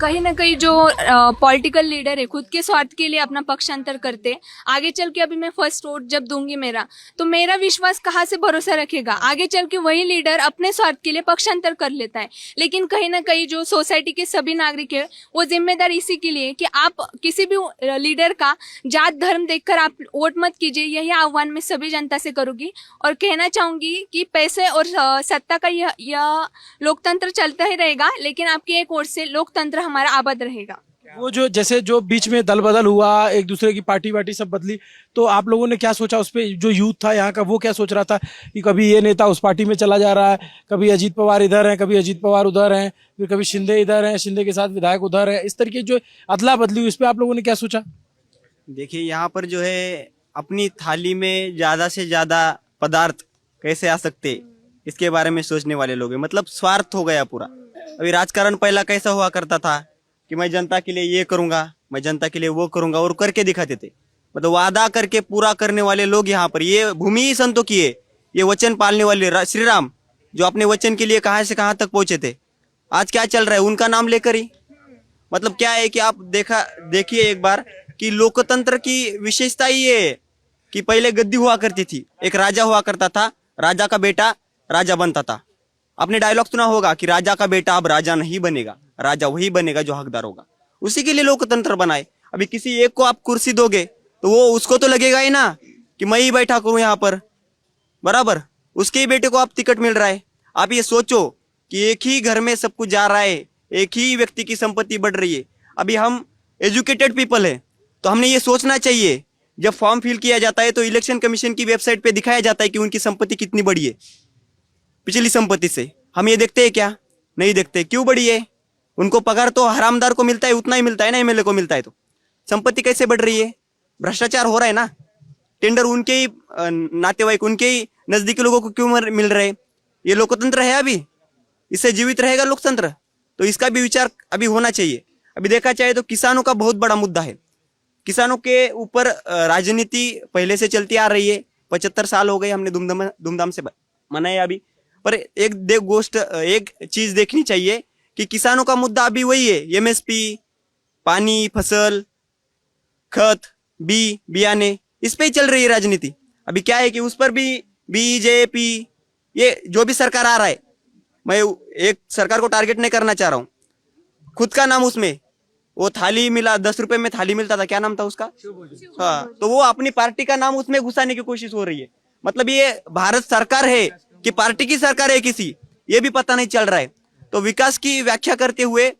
कहीं ना कहीं जो पॉलिटिकल लीडर है खुद के स्वार्थ के लिए अपना पक्षांतर करते, आगे चल के अभी मैं फर्स्ट वोट जब दूंगी मेरा, तो मेरा विश्वास कहाँ से भरोसा रखेगा? आगे चल के वही लीडर अपने स्वार्थ के लिए पक्षांतर कर लेता है। लेकिन कहीं ना कहीं जो सोसाइटी के सभी नागरिक है वो जिम्मेदार इसी के लिए कि आप किसी भी लीडर का जात धर्म देखकर आप वोट मत कीजिए। यही आह्वान मैं सभी जनता से करूंगी और कहना चाहूंगी कि पैसे और सत्ता का यह लोकतंत्र चलता ही रहेगा, लेकिन आपकी एक ओर से लोकतंत्र हमारा आबाद रहेगा। वो जो जैसे जो बीच में दल बदल हुआ, एक दूसरे की पार्टी वार्टी सब बदली, तो आप लोगों ने क्या सोचा उस पे? जो यूथ था यहाँ का वो क्या सोच रहा था कि कभी ये नेता उस पार्टी में चला जा रहा है, कभी अजीत पवार इधर है, कभी अजीत पवार उधर है, फिर कभी शिंदे इधर है, शिंदे के साथ विधायक उधर है, इस तरीके जो अदला बदली हुई, इस पे आप लोगों ने क्या सोचा? देखिए यहाँ पर जो है अपनी थाली में ज्यादा से ज्यादा पदार्थ कैसे आ सकते, इसके बारे में सोचने वाले लोग हैं। मतलब स्वार्थ हो गया पूरा। अभी राजकारण पहला कैसा हुआ करता था कि मैं जनता के लिए ये करूंगा, मैं जनता के लिए वो करूंगा, और करके दिखाते थे। मतलब वादा करके पूरा करने वाले लोग यहाँ पर, ये भूमि ही संतों की है। ये वचन पालने वाले श्री राम जो अपने वचन के लिए कहाँ से कहाँ तक पहुंचे थे, आज क्या चल रहा है उनका नाम लेकर ही। मतलब क्या है कि आप देखिए एक बार कि लोकतंत्र की विशेषता ये है कि पहले गद्दी हुआ करती थी, एक राजा हुआ करता था, राजा का बेटा राजा बनता था। आपने डायलॉग सुना होगा कि राजा का बेटा अब राजा नहीं बनेगा, राजा वही बनेगा जो हकदार होगा। उसी के लिए लोकतंत्र बनाए। अभी किसी एक को आप कुर्सी दोगे तो वो उसको तो लगेगा ही ना कि मैं ही बैठा करूं यहाँ पर, बराबर उसके ही बेटे को आप टिकट मिल रहा है। आप ये सोचो कि एक ही घर में सब कुछ जा रहा है, एक ही व्यक्ति की संपत्ति बढ़ रही है। अभी हम एजुकेटेड पीपल है तो हमने ये सोचना चाहिए, जब फॉर्म फिल किया जाता है तो इलेक्शन कमीशन की वेबसाइट पे दिखाया जाता है कि उनकी संपत्ति कितनी बड़ी है पिछली संपत्ति से। हम ये देखते हैं क्या? नहीं देखते। क्यों बड़ी है? उनको पगार तो हरामदार को मिलता है उतना ही मिलता है ना, एमएलए को मिलता है, तो संपत्ति कैसे बढ़ रही है? भ्रष्टाचार हो रहा है ना। टेंडर उनके ही नातेवाईक, उनके ही नजदीकी लोगों को क्यों मिल रहे? ये लोकतंत्र है? अभी इससे जीवित रहेगा लोकतंत्र? तो इसका भी विचार अभी होना चाहिए। अभी देखा जाए तो किसानों का बहुत बड़ा मुद्दा है। किसानों के ऊपर राजनीति पहले से चलती आ रही है। 75 साल हो गए, हमने धूमधाम से मनाए अभी। पर एक चीज देखनी चाहिए कि किसानों का मुद्दा अभी वही है, एमएसपी, पानी, फसल, खत, बियाने, इस पे ही चल रही है राजनीति। अभी क्या है कि उस पर भी बीजेपी, ये जो भी सरकार आ रहा है, मैं एक सरकार को टारगेट नहीं करना चाह रहा हूँ, खुद का नाम उसमें, वो थाली मिला, 10 रुपए में थाली मिलता था, क्या नाम था उसका? हाँ, तो वो अपनी पार्टी का नाम उसमें घुसाने की कोशिश हो रही है। मतलब ये भारत सरकार है कि पार्टी की सरकार है किसी, ये भी पता नहीं चल रहा है। तो विकास की व्याख्या करते हुए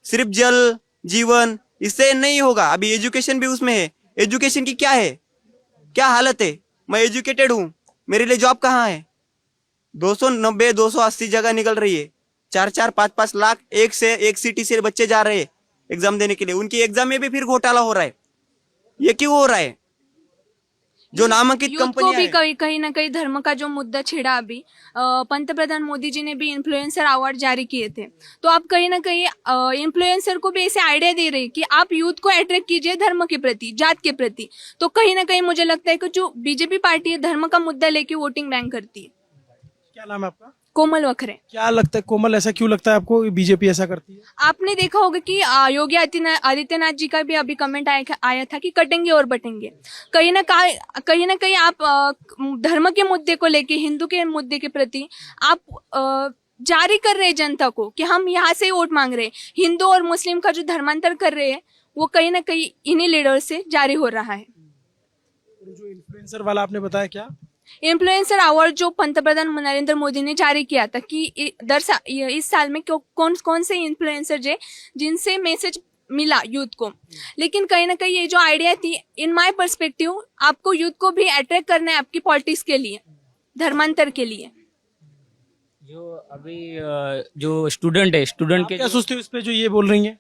सिर्फ जल जीवन इससे नहीं होगा। अभी एजुकेशन भी उसमें है। एजुकेशन की क्या है, क्या हालत है? मैं एजुकेटेड हूँ, मेरे लिए जॉब कहाँ है? 290 280 जगह निकल रही है, 4 5 लाख एक सिटी से बच्चे जा रहे हैं एग्जाम देने के लिए। उनकी एग्जाम में भी फिर घोटाला हो रहा है। ये क्यों हो रहा है? जो नामांकित कंपनियां भी कहीं ना कहीं धर्म का जो मुद्दा छिड़ा अभी, पंतप्रधान मोदी जी ने भी इन्फ्लुएंसर अवार्ड जारी किए थे। तो आप कहीं ना कहीं इन्फ्लुएंसर को भी ऐसे आइडिया दे रहे हैं कि आप यूथ को अट्रैक्ट कीजिए धर्म के प्रति, जात के प्रति। तो कहीं ना कहीं मुझे लगता है कि जो बीजेपी पार्टी है धर्म का मुद्दा लेके वोटिंग बैंक करती है। क्या नाम है आपका? कोमल वखरे। क्या लगता है कोमल, ऐसा क्यों लगता है आपको बीजेपी ऐसा करती है? आपने देखा होगा कि योगी आदित्यनाथ जी का भी अभी कमेंट आया था कि कटेंगे और बटेंगे। कहीं ना कहीं आप धर्म के मुद्दे को लेके, हिंदू के मुद्दे के प्रति आप जारी कर रहे हैं जनता को कि हम यहाँ से वोट मांग रहे हैं। हिंदू और मुस्लिम का जो धर्मांतर कर रहे हैं वो कहीं ना कहीं इन्हीं लीडर से जारी हो रहा है। जो इन्फ्लुएंसर वाला आपने बताया, क्या इन्फ्लुएंसर अवार्ड जो पंतप्रधान नरेंद्र मोदी ने जारी किया था कि इस साल में कौन से इन्फ्लुएंसर जिनसे मैसेज मिला यूथ को। लेकिन कहीं ना कहीं ये जो आइडिया थी, इन माय पर्सपेक्टिव, आपको यूथ को भी अट्रैक्ट करना है आपकी पॉलिटिक्स के लिए, धर्मांतर के लिए। जो अभी जो स्टूडेंट है, स्टूडेंट के क्या सोचते हो इस पे जो ये बोल रही हैं?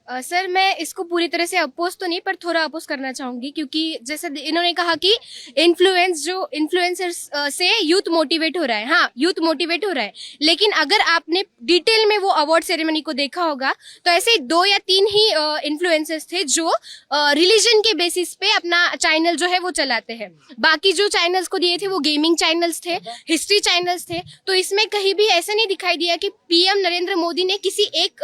सर मैं इसको पूरी तरह से अपोज तो नहीं पर थोड़ा अपोज करना चाहूंगी, क्योंकि जैसे इन्होंने कहा कि इन्फ्लुएंसर्स से यूथ मोटिवेट हो रहा है। हाँ, यूथ मोटिवेट हो रहा है, लेकिन अगर आपने डिटेल में वो अवार्ड सेरेमनी को देखा होगा तो ऐसे 2 या 3 ही इन्फ्लुएंसर्स थे जो रिलीजन के बेसिस पे अपना चैनल जो है वो चलाते हैं। बाकी जो चैनल्स को दिए थे वो गेमिंग चैनल्स थे, हिस्ट्री चैनल्स थे। तो इसमें कहीं भी ऐसा नहीं दिखाई दिया कि पीएम नरेंद्र मोदी ने किसी एक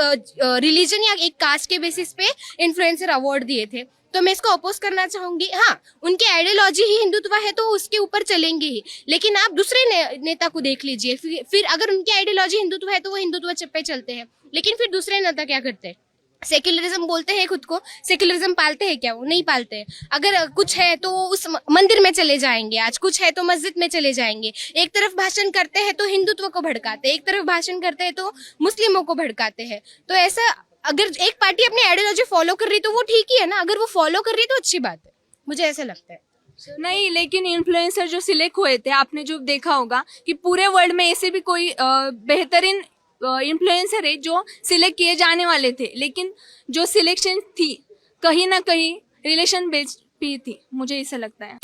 रिलीजन या एक कास्ट के बेसिस पे इन्फ्लुएंसर अवार्ड दिए थे। तो मैं इसको अपोज करना चाहूंगी। हाँ, उनकी आइडियोलॉजी ही हिंदुत्व है तो उसके ऊपर चलेंगे ही, लेकिन आप दूसरे नेता को देख लीजिए। फिर अगर उनकी आइडियोलॉजी हिंदुत्व है तो वो हिंदुत्व पे चलते हैं, लेकिन फिर दूसरे नेता क्या करते हैं? सेक्युलरिज्म बोलते हैं खुद को, सेक्युलरिज्म पालते हैं क्या? वो नहीं पालते हैं। अगर कुछ है तो उस मंदिर में चले जाएंगे, आज कुछ है तो मस्जिद में चले जाएंगे। एक तरफ भाषण करते हैं तो हिंदुत्व को भड़काते हैं, एक तरफ भाषण करते हैं तो मुस्लिमों को भड़काते हैं। तो ऐसा अगर एक पार्टी अपनी आइडियोलॉजी फॉलो कर रही तो वो ठीक ही है ना, अगर वो फॉलो कर रही तो अच्छी बात है, मुझे ऐसा लगता है। नहीं, लेकिन इन्फ्लुएंसर जो सिलेक्ट हुए थे, आपने जो देखा होगा कि पूरे वर्ल्ड में ऐसे भी कोई बेहतरीन इन्फ्लुएंसर है जो सिलेक्ट किए जाने वाले थे, लेकिन जो सिलेक्शन थी कहीं ना कहीं रिलेशन बेस्ड भी थी, मुझे ऐसा लगता है।